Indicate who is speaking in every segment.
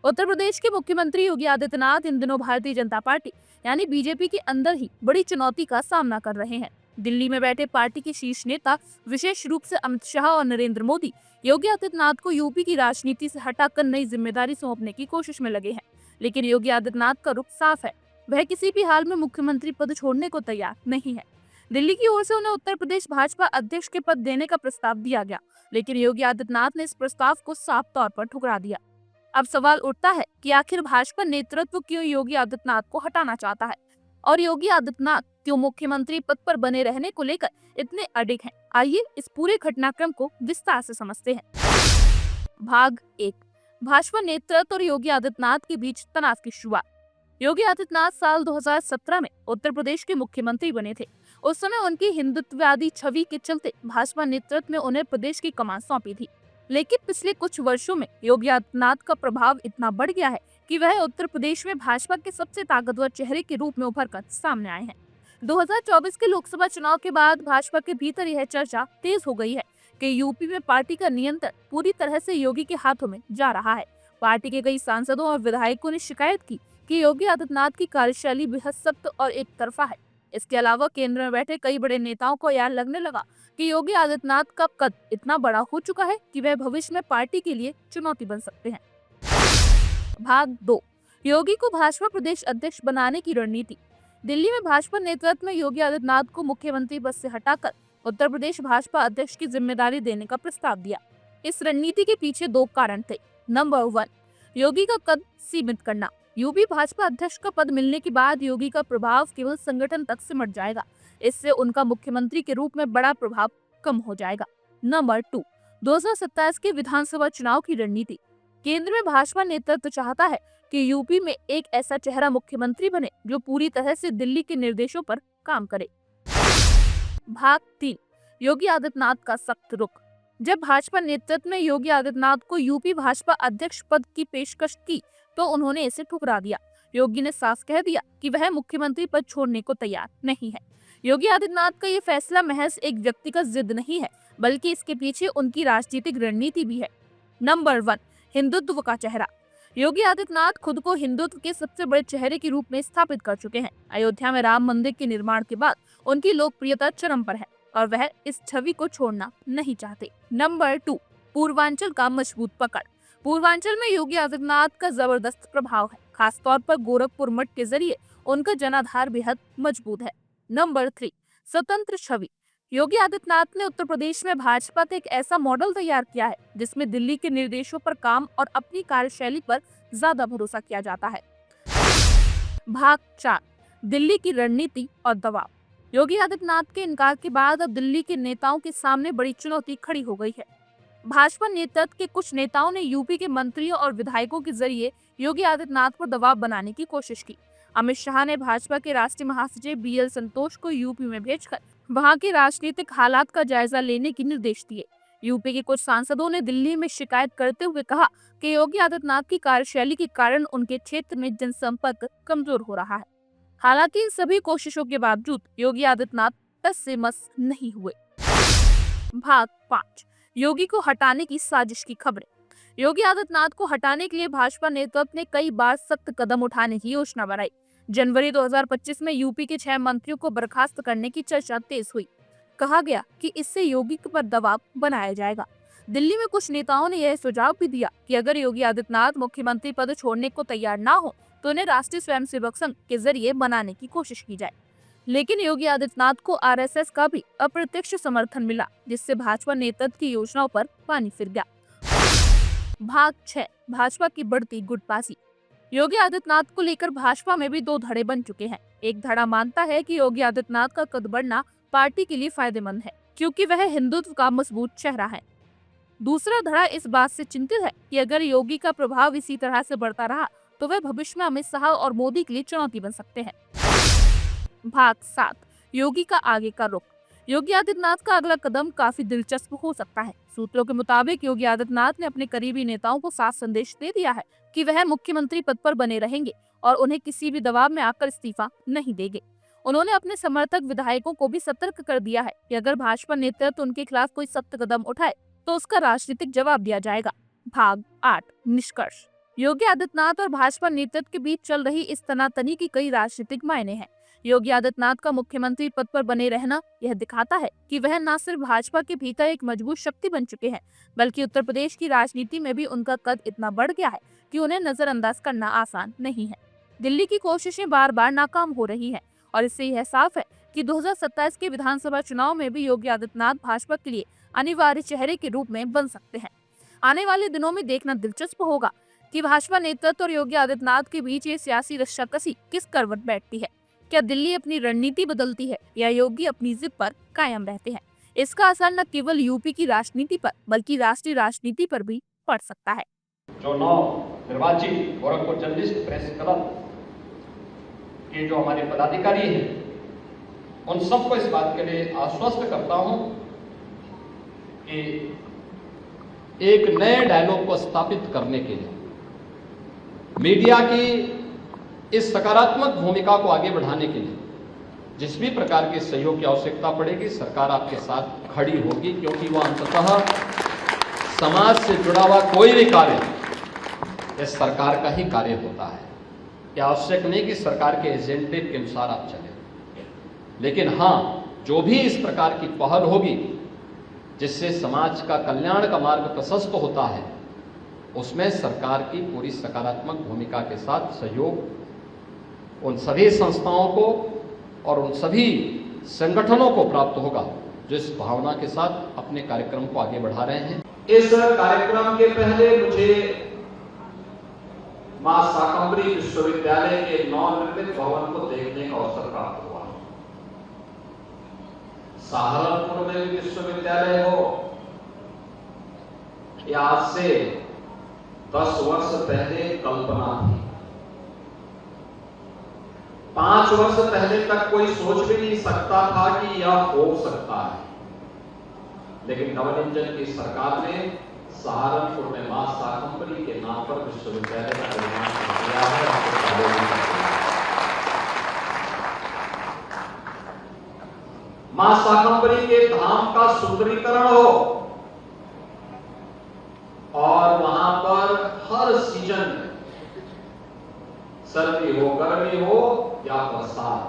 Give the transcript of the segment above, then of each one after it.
Speaker 1: उत्तर प्रदेश के मुख्यमंत्री योगी आदित्यनाथ इन दिनों भारतीय जनता पार्टी यानी बीजेपी के अंदर ही बड़ी चुनौती का सामना कर रहे हैं। दिल्ली में बैठे पार्टी के शीर्ष नेता विशेष रूप से अमित शाह और नरेंद्र मोदी योगी आदित्यनाथ को यूपी की राजनीति से हटाकर नई जिम्मेदारी सौंपने की कोशिश में लगे हैं। लेकिन योगी आदित्यनाथ का रुख साफ है, वह किसी भी हाल में मुख्यमंत्री पद छोड़ने को तैयार नहीं है। दिल्ली की ओर से उन्हें उत्तर प्रदेश भाजपा अध्यक्ष के पद देने का प्रस्ताव दिया गया, लेकिन योगी आदित्यनाथ ने इस प्रस्ताव को साफ तौर पर ठुकरा दिया। अब सवाल उठता है कि आखिर भाजपा नेतृत्व क्यों योगी आदित्यनाथ को हटाना चाहता है और योगी आदित्यनाथ क्यों मुख्यमंत्री पद पर बने रहने को लेकर इतने अडिग हैं। आइए इस पूरे घटनाक्रम को विस्तार से समझते हैं। भाग 1, भाजपा नेतृत्व और योगी आदित्यनाथ के बीच तनाव की शुरुआत। योगी आदित्यनाथ साल 2017 में उत्तर प्रदेश के मुख्यमंत्री बने थे। उस समय उनकी हिंदुत्ववादी छवि के चलते भाजपा नेतृत्व में उन्हें प्रदेश की कमान सौंपी थी। लेकिन पिछले कुछ वर्षों में योगी आदित्यनाथ का प्रभाव इतना बढ़ गया है कि वह उत्तर प्रदेश में भाजपा के सबसे ताकतवर चेहरे के रूप में उभर कर सामने आए हैं। 2024 के लोकसभा चुनाव के बाद भाजपा के भीतर यह चर्चा तेज हो गई है कि यूपी में पार्टी का नियंत्रण पूरी तरह से योगी के हाथों में जा रहा है। पार्टी के कई सांसदों और विधायकों ने शिकायत की कि योगी आदित्यनाथ की कार्यशैली बेहद सख्त और एक तरफा है। इसके अलावा केंद्र में बैठे कई बड़े नेताओं को यह लगने लगा कि योगी आदित्यनाथ का कद इतना बड़ा हो चुका है कि वह भविष्य में पार्टी के लिए चुनौती बन सकते हैं। भाग 2, योगी को भाजपा प्रदेश अध्यक्ष बनाने की रणनीति। दिल्ली में भाजपा नेतृत्व में योगी आदित्यनाथ को मुख्यमंत्री पद से हटाकर उत्तर प्रदेश भाजपा अध्यक्ष की जिम्मेदारी देने का प्रस्ताव दिया। इस रणनीति के पीछे 2 कारण थे। नंबर 1, योगी का कद सीमित करना। यूपी भाजपा अध्यक्ष का पद मिलने के बाद योगी का प्रभाव केवल संगठन तक सिमट जाएगा। इससे उनका मुख्यमंत्री के रूप में बड़ा प्रभाव कम हो जाएगा। नंबर 2, 2027 के विधानसभा चुनाव की रणनीति। केंद्र में भाजपा नेतृत्व चाहता है कि यूपी में एक ऐसा चेहरा मुख्यमंत्री बने जो पूरी तरह से दिल्ली के निर्देशों पर काम करे। भाग 3, योगी आदित्यनाथ का सख्त रुख। जब भाजपा नेतृत्व में योगी आदित्यनाथ को यूपी भाजपा अध्यक्ष पद की पेशकश की तो उन्होंने इसे ठुकरा दिया। योगी ने साफ कह दिया कि वह मुख्यमंत्री पद छोड़ने को तैयार नहीं है। योगी आदित्यनाथ का ये फैसला महज एक व्यक्तिगत जिद नहीं है, बल्कि इसके पीछे उनकी राजनीतिक रणनीति भी है। नंबर 1, हिंदुत्व का चेहरा। योगी आदित्यनाथ खुद को हिंदुत्व के सबसे बड़े चेहरे के रूप में स्थापित कर चुके हैं। अयोध्या में राम मंदिर के निर्माण के बाद उनकी लोकप्रियता चरम पर है और वह इस छवि को छोड़ना नहीं चाहते। नंबर 2, पूर्वांचल का मजबूत पकड़। पूर्वांचल में योगी आदित्यनाथ का जबरदस्त प्रभाव है, खासतौर पर गोरखपुर मठ के जरिए उनका जनाधार बेहद मजबूत है। नंबर 3, स्वतंत्र छवि। योगी आदित्यनाथ ने उत्तर प्रदेश में भाजपा का एक ऐसा मॉडल तैयार किया है जिसमें दिल्ली के निर्देशों पर काम और अपनी कार्यशैली पर ज्यादा भरोसा किया जाता है। भाग 4, दिल्ली की रणनीति और दबाव। योगी आदित्यनाथ के इनकार के बाद अब दिल्ली के नेताओं के सामने बड़ी चुनौती खड़ी हो गई है। भाजपा नेतृत्व के कुछ नेताओं ने यूपी के मंत्रियों और विधायकों के जरिए योगी आदित्यनाथ पर दबाव बनाने की कोशिश की। अमित शाह ने भाजपा के राष्ट्रीय महासचिव BL संतोष को यूपी में भेजकर वहां के राजनीतिक हालात का जायजा लेने के निर्देश दिए। यूपी के कुछ सांसदों ने दिल्ली में शिकायत करते हुए कहा कि योगी आदित्यनाथ की कार्यशैली के कारण उनके क्षेत्र में जनसंपर्क कमजोर हो रहा है। हालांकि इन सभी कोशिशों के बावजूद योगी आदित्यनाथ टस से मस नहीं हुए। भाग 5, योगी को हटाने की साजिश की खबरें। योगी आदित्यनाथ को हटाने के लिए भाजपा नेतृत्व ने कई बार सख्त कदम उठाने की योजना बनाई। जनवरी 2025 में यूपी के 6 मंत्रियों को बर्खास्त करने की चर्चा तेज हुई। कहा गया कि इससे योगी पर दबाव बनाया जाएगा। दिल्ली में कुछ नेताओं ने यह सुझाव भी दिया कि अगर योगी आदित्यनाथ मुख्यमंत्री पद छोड़ने को तैयार ना हो तो उन्हें राष्ट्रीय स्वयंसेवक संघ के जरिए बनाने की कोशिश की जाए। लेकिन योगी आदित्यनाथ को RSS का भी अप्रत्यक्ष समर्थन मिला, जिससे भाजपा नेतृत्व की योजनाओं पर पानी फिर गया। भाग 6, भाजपा की बढ़ती गुटबाजी। योगी आदित्यनाथ को लेकर भाजपा में भी 2 धड़े बन चुके हैं। एक धड़ा मानता है कि योगी आदित्यनाथ का कद बढ़ना पार्टी के लिए फायदेमंद है, क्योंकि वह हिंदुत्व का मजबूत चेहरा है। दूसरा धड़ा इस बात से चिंतित है कि अगर योगी का प्रभाव इसी तरह से बढ़ता रहा तो वह भविष्य में अमित शाह और मोदी के लिए चुनौती बन सकते हैं। भाग 7, योगी का आगे का रुख। योगी आदित्यनाथ का अगला कदम काफी दिलचस्प हो सकता है। सूत्रों के मुताबिक योगी आदित्यनाथ ने अपने करीबी नेताओं को साफ संदेश दे दिया है कि वह मुख्यमंत्री पद पर बने रहेंगे और उन्हें किसी भी दबाव में आकर इस्तीफा नहीं देंगे। उन्होंने अपने समर्थक विधायकों को भी सतर्क कर दिया है कि अगर भाजपा नेतृत्व उनके खिलाफ कोई सख्त कदम उठाए तो उसका राजनीतिक जवाब दिया जाएगा। भाग 8, निष्कर्ष। योगी आदित्यनाथ और भाजपा नेतृत्व के बीच चल रही इस तनातनी की कई राजनीतिक मायने हैं। योगी आदित्यनाथ का मुख्यमंत्री पद पर बने रहना यह दिखाता है कि वह न सिर्फ भाजपा के भीतर एक मजबूत शक्ति बन चुके हैं, बल्कि उत्तर प्रदेश की राजनीति में भी उनका कद इतना बढ़ गया है कि उन्हें नजरअंदाज करना आसान नहीं है। दिल्ली की कोशिशें बार बार नाकाम हो रही है और इससे यह साफ है कि 2027 के विधानसभा चुनाव में भी योगी आदित्यनाथ भाजपा के लिए अनिवार्य चेहरे के रूप में बन सकते हैं। आने वाले दिनों में देखना दिलचस्प होगा कि भाजपा नेतृत्व और योगी आदित्यनाथ के बीच ये सियासी रस्साकसी किस करवट बैठती है। क्या दिल्ली अपनी रणनीति बदलती है या योगी अपनी जिद पर कायम रहते हैं? इसका असर न केवल यूपी की राजनीति पर बल्कि राष्ट्रीय राजनीति पर भी पड़ सकता है।
Speaker 2: जो 9 निर्वाचित गोरखपुर जर्नलिस्ट प्रेस क्लब के जो हमारे पदाधिकारी हैं, उन सबको इस बात के लिए आश्वस्त करता हूं कि एक नए डायलॉग को स्थापित करने के लिए मीडिया की इस सकारात्मक भूमिका को आगे बढ़ाने के लिए जिस भी प्रकार के सहयोग की आवश्यकता पड़ेगी, सरकार आपके साथ खड़ी होगी, क्योंकि वह अंततः समाज से जुड़ा हुआ कोई भी कार्य यह सरकार का ही कार्य होता है। यह आवश्यक नहीं कि सरकार के एजेंडे के अनुसार आप चलें, लेकिन हाँ, जो भी इस प्रकार की पहल होगी जिससे समाज का कल्याण का मार्ग प्रशस्त होता है, उसमें सरकार की पूरी सकारात्मक भूमिका के साथ सहयोग उन सभी संस्थाओं को और उन सभी संगठनों को प्राप्त होगा जो इस भावना के साथ अपने कार्यक्रम को आगे बढ़ा रहे हैं। इस कार्यक्रम के पहले मुझे मां शाकंभरी विश्वविद्यालय के नवनिर्मित भवन को देखने का अवसर प्राप्त हुआ। सहारनपुर में भी विश्वविद्यालय हो, यह आज से 10 वर्ष पहले कल्पना थी। 5 वर्ष पहले तक कोई सोच भी नहीं सकता था कि यह हो सकता है, लेकिन नवल इंजन की सरकार ने सहारनपुर में मां शाकंभरी के नाम पर विश्वविद्यालय का निर्माण किया है। मां शाकंभरी के धाम का सुंदरीकरण हो और वहां पर हर सीजन में, सर्दी हो, गर्मी हो या बरसात,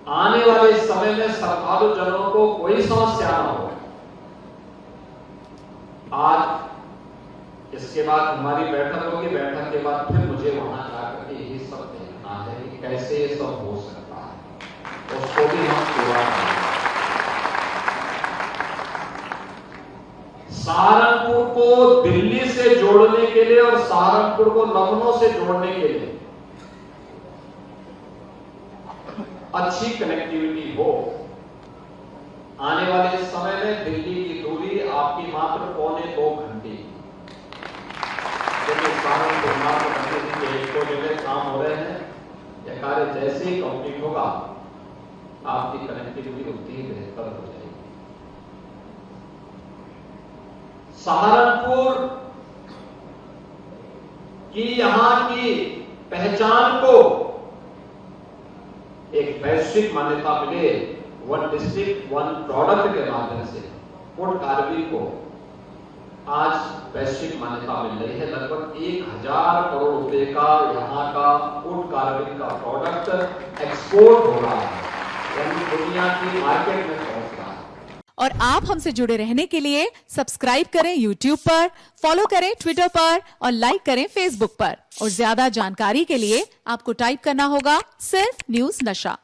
Speaker 2: आने वाले समय में श्रद्धालु जनों को कोई समस्या न हो। आज इसके बाद हमारी बैठक होगी, बैठक के बाद फिर मुझे वहां जाकर के यही सब देखना है कि कैसे ये सब हो सकता है, उसको भी हम पूरा करें। सहारनपुर को दिल्ली से जोड़ने के लिए और सहारनपुर को लखनऊ से जोड़ने के लिए अच्छी कनेक्टिविटी हो। आने वाले समय में दिल्ली की दूरी आपकी मात्र 1.25 घंटे, लेकिन सहारनपुर मात्र घंटे के एक दो जगह काम हो रहे हैं। यह कार्य जैसे ही कंप्लीट होगा, आपकी कनेक्टिविटी उतनी ही बेहतर हो जाएगी। सहारनपुर की यहां की पहचान को एक वैश्विक मान्यता मिले, 1 डिस्ट्रिक्ट 1 प्रोडक्ट के माध्यम से फूड कार्बी को आज वैश्विक मान्यता मिल रही है। लगभग 1000 करोड़ रुपए का यहां का फूड कार्बी का प्रोडक्ट एक्सपोर्ट हो रहा है, यानी दुनिया की मार्केट में पहुंच रहा है।
Speaker 3: और आप हमसे जुड़े रहने के लिए सब्सक्राइब करें YouTube पर, फॉलो करें Twitter पर और लाइक करें Facebook पर। और ज्यादा जानकारी के लिए आपको टाइप करना होगा सिर्फ न्यूज़ नशा।